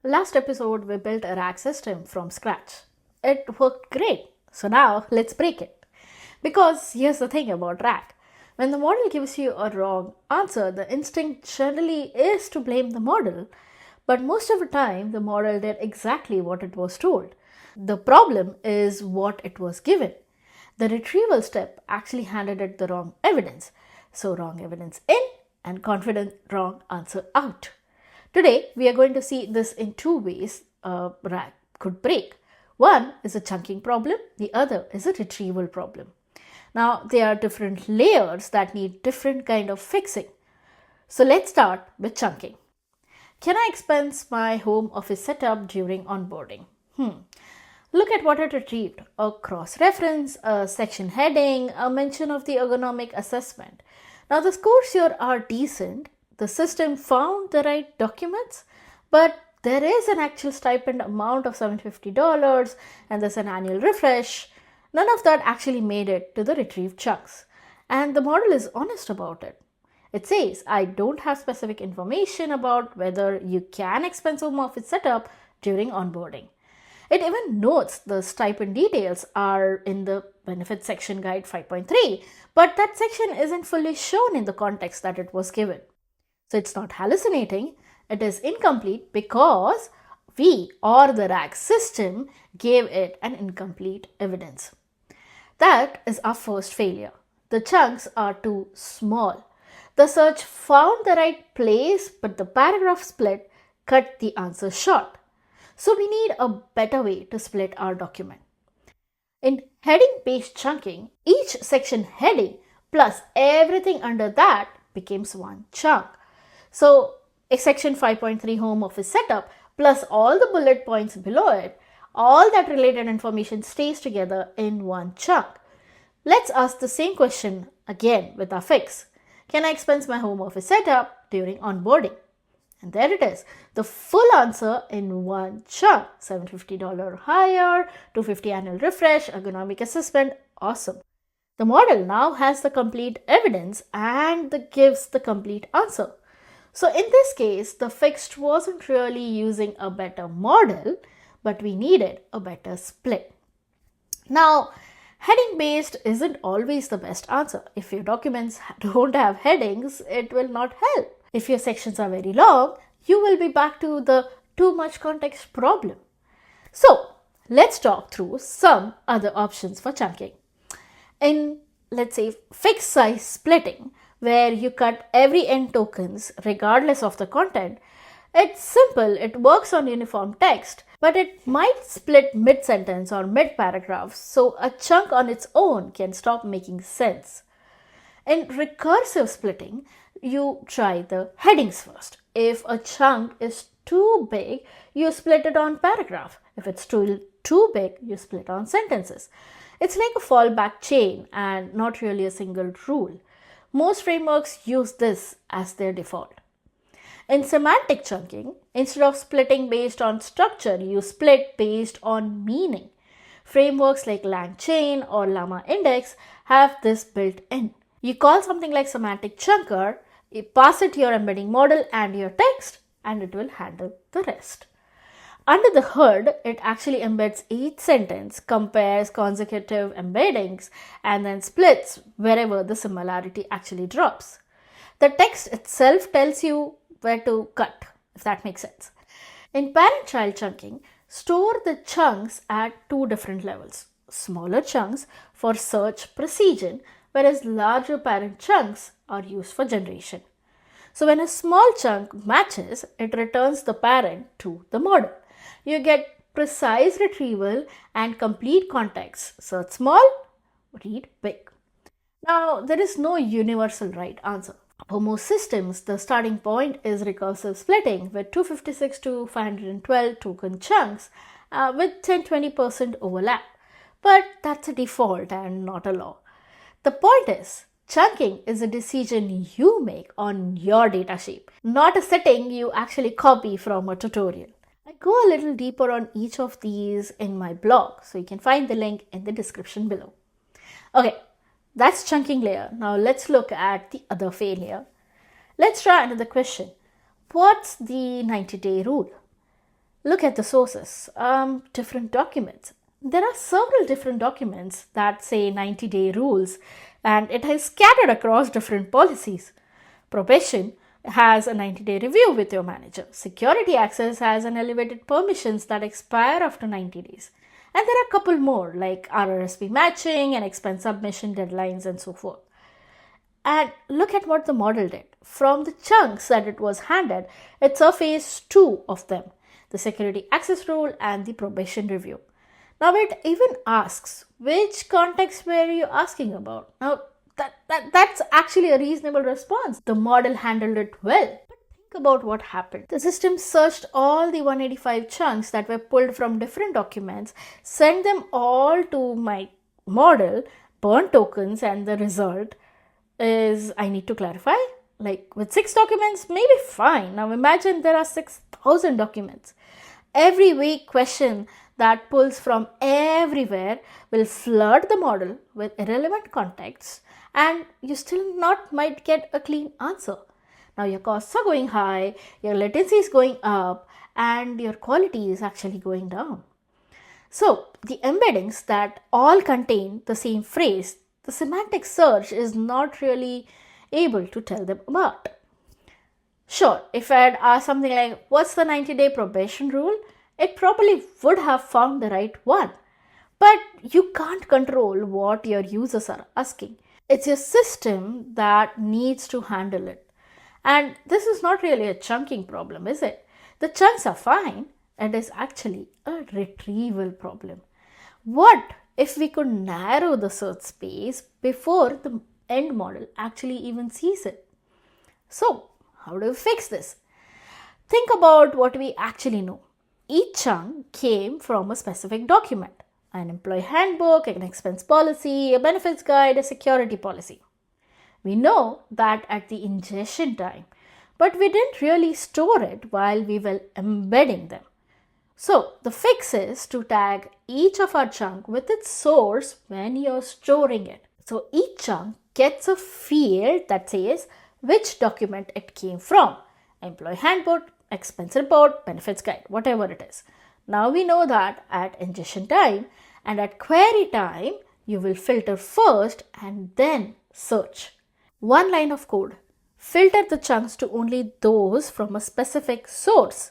Last episode, we built a RAG system from scratch. It worked great. So now let's break it. Because here's the thing about RAG. When the model gives you a wrong answer, the instinct generally is to blame the model. But most of the time, the model did exactly what it was told. The problem is what it was given. The retrieval step actually handed it the wrong evidence. So wrong evidence in and confident wrong answer out. Today, we are going to see this in two ways RAG could break. One is a chunking problem, the other is a retrieval problem. Now, there are different layers that need different kind of fixing. So let's start with chunking. Can I expense my home office setup during onboarding? Look at what it retrieved. A cross-reference, a section heading, a mention of the ergonomic assessment. Now, the scores here are decent. The system found the right documents, but there is an actual stipend amount of $750 and there's an annual refresh. None of that actually made it to the retrieved chunks. And the model is honest about it. It says, I don't have specific information about whether you can expense home office setup during onboarding. It even notes the stipend details are in the benefits section guide 5.3, but that section isn't fully shown in the context that it was given. So it's not hallucinating, it is incomplete because we or the RAG system gave it an incomplete evidence. That is our first failure. The chunks are too small. The search found the right place, but the paragraph split cut the answer short. So we need a better way to split our document. In heading-based chunking, each section heading plus everything under that becomes one chunk. So a section 5.3 home office setup plus all the bullet points below it, all that related information stays together in one chunk. Let's ask the same question again with our fix. Can I expense my home office setup during onboarding? And there it is, the full answer in one chunk. $750 higher, $250 annual refresh, ergonomic assessment, awesome. The model now has the complete evidence and gives the complete answer. So in this case, the fixed wasn't really using a better model, but we needed a better split. Now, heading based isn't always the best answer. If your documents don't have headings, it will not help. If your sections are very long, you will be back to the too much context problem. So let's talk through some other options for chunking. In, let's say, fixed size splitting, where you cut every n tokens regardless of the content, it's simple, it works on uniform text, but it might split mid-sentence or mid-paragraph, so a chunk on its own can stop making sense. In recursive splitting, you try the headings first. If a chunk is too big, you split it on paragraph. If it's too big, you split on sentences. It's like a fallback chain and not really a single rule. Most frameworks use this as their default. In semantic chunking, instead of splitting based on structure, you split based on meaning. Frameworks like LangChain or Llama Index have this built in. You call something like semantic chunker, you pass it to your embedding model and your text, and it will handle the rest. Under the hood, it actually embeds each sentence, compares consecutive embeddings, and then splits wherever the similarity actually drops. The text itself tells you where to cut, if that makes sense. In parent-child chunking, store the chunks at two different levels. Smaller chunks for search precision, whereas larger parent chunks are used for generation. So when a small chunk matches, it returns the parent to the model. You get precise retrieval and complete context. Search small, read big. Now, there is no universal right answer. For most systems, the starting point is recursive splitting with 256 to 512 token chunks with 10-20% overlap. But that's a default and not a law. The point is, chunking is a decision you make on your data shape, not a setting you actually copy from a tutorial. I go a little deeper on each of these in my blog, so you can find the link in the description below. Okay, that's chunking layer. Now let's look at the other failure. Let's try another question. What's the 90-day rule? Look at the sources, different documents. There are several different documents that say 90-day rules, and it is scattered across different policies. Probation has a 90-day review with your manager. Security access has an elevated permissions that expire after 90 days. And there are a couple more like RRSP matching and expense submission deadlines and so forth. And look at what the model did. From the chunks that it was handed, it surfaced two of them, the security access rule and the probation review. Now it even asks, which context were you asking about? Now that's actually a reasonable response. The model handled it well. But think about what happened. The system searched all the 185 chunks that were pulled from different documents, sent them all to my model, burned tokens, and the result is, I need to clarify, like with 6 documents, maybe fine. Now imagine there are 6,000 documents. Every week question that pulls from everywhere will flood the model with irrelevant contexts, and you still not might get a clean answer. Now your costs are going high, your latency is going up, and your quality is actually going down. So the embeddings that all contain the same phrase, the semantic search is not really able to tell them about. Sure, if I had asked something like, what's the 90-day probation rule? It probably would have found the right one. But you can't control what your users are asking. It's your system that needs to handle it. And this is not really a chunking problem, is it? The chunks are fine. It is actually a retrieval problem. What if we could narrow the search space before the end model actually even sees it? So, how do we fix this? Think about what we actually know. Each chunk came from a specific document: an employee handbook, an expense policy, a benefits guide, a security policy. We know that at the ingestion time, but we didn't really store it while we were embedding them. So the fix is to tag each of our chunk with its source when you're storing it. So each chunk gets a field that says which document it came from: employee handbook, expense report, benefits guide, whatever it is. Now we know that at ingestion time and at query time, you will filter first and then search. One line of code. Filter the chunks to only those from a specific source.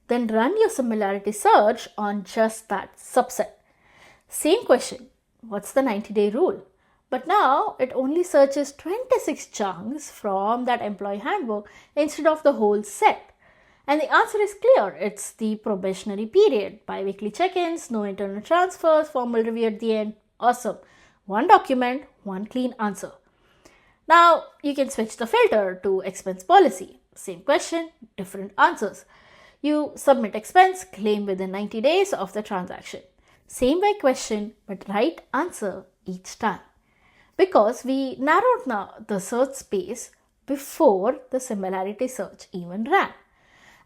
Then run your similarity search on just that subset. Same question, what's the 90-day rule? But now it only searches 26 chunks from that employee handbook instead of the whole set. And the answer is clear. It's the probationary period. Bi-weekly check-ins, no internal transfers, formal review at the end. Awesome. One document, one clean answer. Now you can switch the filter to expense policy. Same question, different answers. You submit expense, claim within 90 days of the transaction. Same way question, but right answer each time. Because we narrowed now the search space before the similarity search even ran.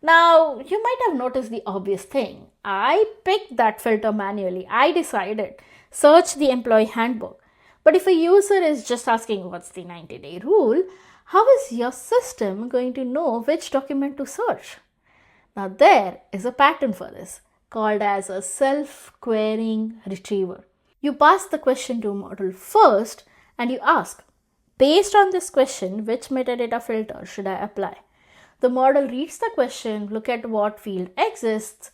Now, you might have noticed the obvious thing. I picked that filter manually. I decided, search the employee handbook. But if a user is just asking what's the 90-day rule, how is your system going to know which document to search? Now there is a pattern for this called as a self-querying retriever. You pass the question to a model first and you ask, based on this question, which metadata filter should I apply? The model reads the question, look at what field exists,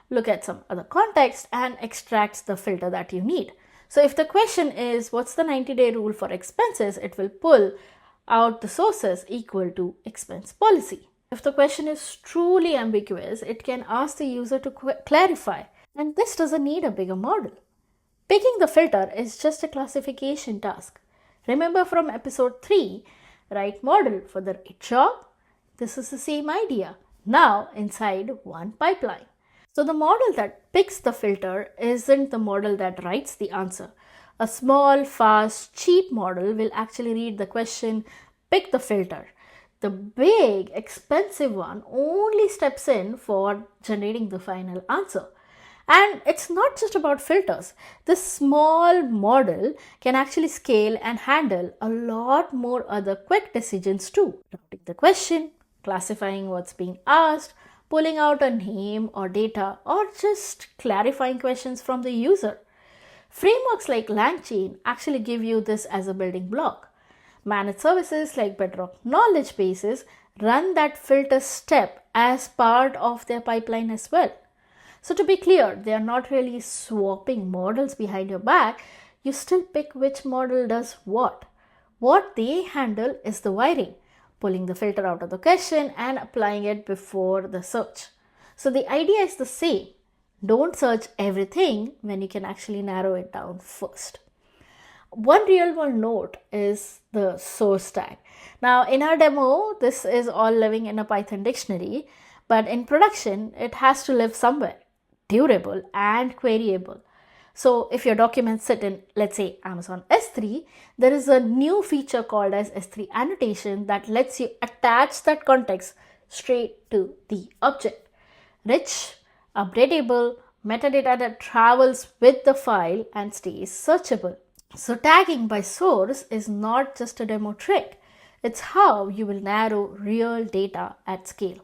look at some other context and extracts the filter that you need. So if the question is what's the 90-day rule for expenses, it will pull out the sources equal to expense policy. If the question is truly ambiguous, it can ask the user to clarify, and this doesn't need a bigger model. Picking the filter is just a classification task. Remember from episode 3, write model for the right job? This is the same idea, now inside one pipeline. So the model that picks the filter isn't the model that writes the answer. A small, fast, cheap model will actually read the question, pick the filter. The big, expensive one only steps in for generating the final answer. And it's not just about filters. This small model can actually scale and handle a lot more other quick decisions too. Routing the question, classifying what's being asked, pulling out a name or data, or just clarifying questions from the user. Frameworks like LangChain actually give you this as a building block. Managed services like Bedrock Knowledge Bases run that filter step as part of their pipeline as well. So to be clear, they are not really swapping models behind your back. You still pick which model does what. What they handle is the wiring, pulling the filter out of the question and applying it before the search. So the idea is the same. Don't search everything when you can actually narrow it down first. One real world note is the source tag. Now in our demo, this is all living in a Python dictionary, but in production, it has to live somewhere, durable and queryable. So if your documents sit in, let's say, Amazon S3, there is a new feature called as S3 annotation that lets you attach that context straight to the object. Rich, updatable metadata that travels with the file and stays searchable. So tagging by source is not just a demo trick. It's how you will narrow real data at scale.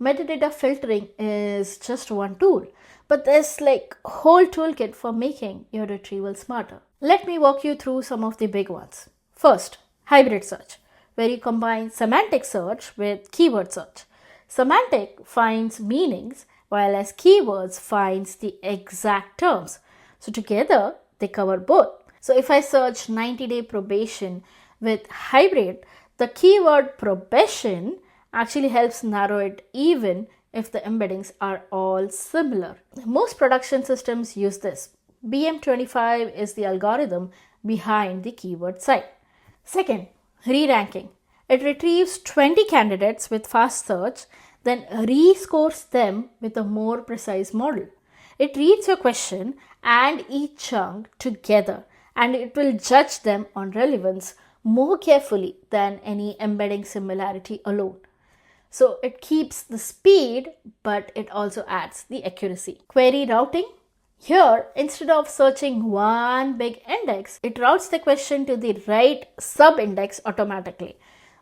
Metadata filtering is just one tool, but there's like a whole toolkit for making your retrieval smarter. Let me walk you through some of the big ones. First, hybrid search, where you combine semantic search with keyword search. Semantic finds meanings, while as keywords finds the exact terms. So together, they cover both. So if I search 90-day probation with hybrid, the keyword probation actually helps narrow it even if the embeddings are all similar. Most production systems use this. BM25 is the algorithm behind the keyword site. Second, re-ranking. It retrieves 20 candidates with fast search, then rescores them with a more precise model. It reads your question and each chunk together, and it will judge them on relevance more carefully than any embedding similarity alone. So it keeps the speed, but it also adds the accuracy. Query routing. Here, instead of searching one big index, it routes the question to the right sub-index automatically.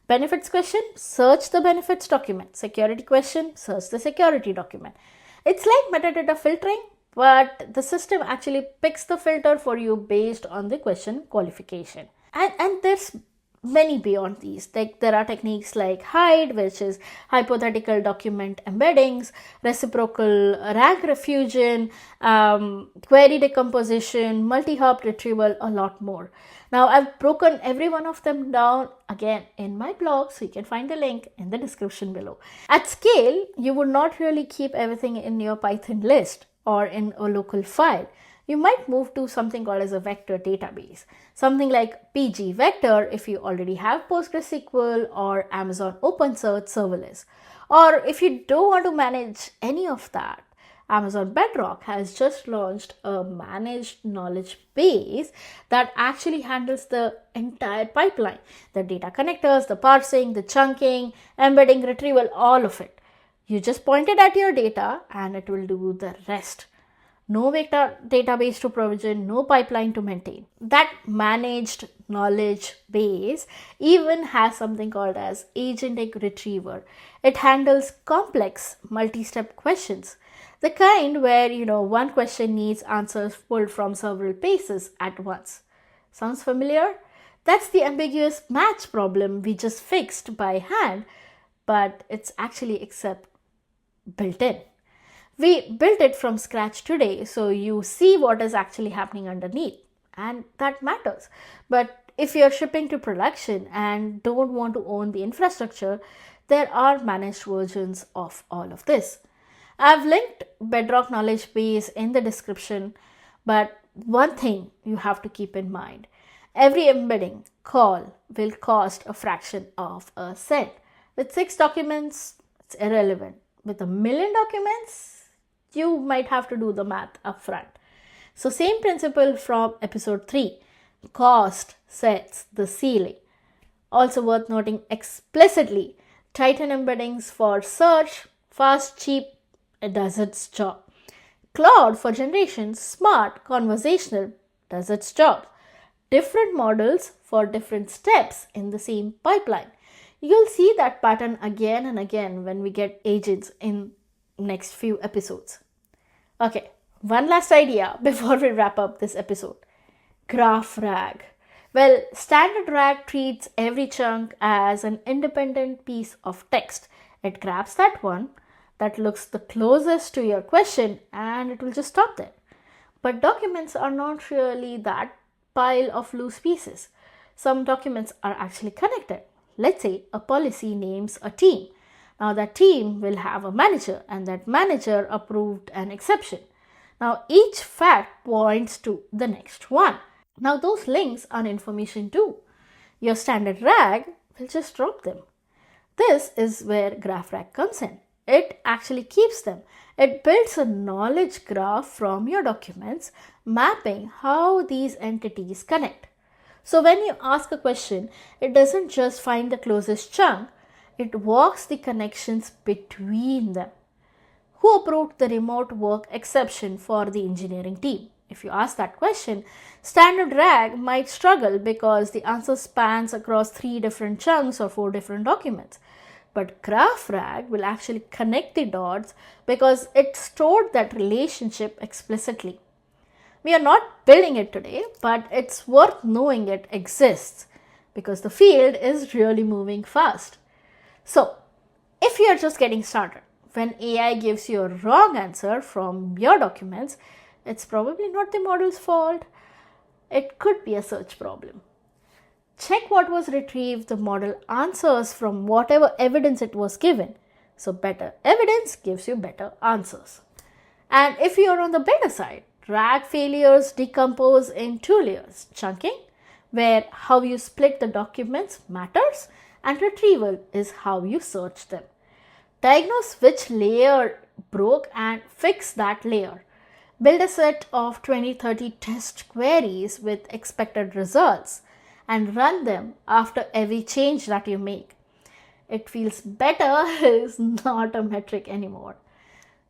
Benefits question, search the benefits document. Security question, search the security document. It's like metadata filtering, but the system actually picks the filter for you based on the question qualification. And there's many beyond these. Like there are techniques like hide, which is hypothetical document embeddings, reciprocal RAG refusion, query decomposition, multi-hop retrieval, a lot more. Now I've broken every one of them down again in my blog, so you can find the link in the description below. At scale, you would not really keep everything in your Python list or in a local file. You might move to something called as a vector database, something like PG Vector if you already have PostgreSQL or Amazon OpenSearch serverless. Or if you don't want to manage any of that, Amazon Bedrock has just launched a managed knowledge base that actually handles the entire pipeline, the data connectors, the parsing, the chunking, embedding, retrieval, all of it. You just point it at your data and it will do the rest. No vector database to provision, no pipeline to maintain. That managed knowledge base even has something called as agentic retriever. It handles complex multi-step questions. The kind where, one question needs answers pulled from several places at once. Sounds familiar? That's the ambiguous match problem we just fixed by hand, but it's actually built in. We built it from scratch today, so you see what is actually happening underneath, and that matters. But if you're shipping to production and don't want to own the infrastructure, there are managed versions of all of this. I've linked Bedrock Knowledge Base in the description, but one thing you have to keep in mind. Every embedding call will cost a fraction of a cent. With 6 documents, it's irrelevant. With 1 million documents, you might have to do the math up front. So same principle from episode 3. Cost sets the ceiling. Also worth noting explicitly, Titan embeddings for search, fast, cheap, it does its job. Claude for generation, smart, conversational, does its job. Different models for different steps in the same pipeline. You'll see that pattern again and again when we get agents in next few episodes. Okay, one last idea before we wrap up this episode. GraphRAG. Well, standard RAG treats every chunk as an independent piece of text. It grabs that one that looks the closest to your question and it will just stop there. But documents are not really that pile of loose pieces. Some documents are actually connected. Let's say a policy names a team. Now that team will have a manager and that manager approved an exception. Now each fact points to the next one. Now those links are information too. Your standard RAG will just drop them. This is where GraphRAG comes in. It actually keeps them. It builds a knowledge graph from your documents, mapping how these entities connect. So when you ask a question, it doesn't just find the closest chunk, it walks the connections between them. Who approved the remote work exception for the engineering team? If you ask that question, standard RAG might struggle because the answer spans across 3 different chunks or 4 different documents. But GraphRAG will actually connect the dots because it stored that relationship explicitly. We are not building it today, but it's worth knowing it exists because the field is really moving fast. So, if you are just getting started, when AI gives you a wrong answer from your documents, it's probably not the model's fault. It could be a search problem. Check what was retrieved. The model answers from whatever evidence it was given. So better evidence gives you better answers. And if you are on the better side, RAG failures decompose in 2 layers. Chunking, where how you split the documents matters, and retrieval is how you search them. Diagnose which layer broke and fix that layer. Build a set of 20-30 test queries with expected results and run them after every change that you make. It feels better is not a metric anymore.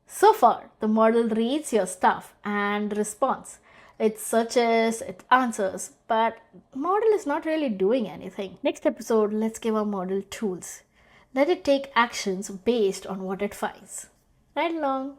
So far, the model reads your stuff and responds. It searches, it answers, but model is not really doing anything. Next episode, let's give our model tools. Let it take actions based on what it finds. Right along.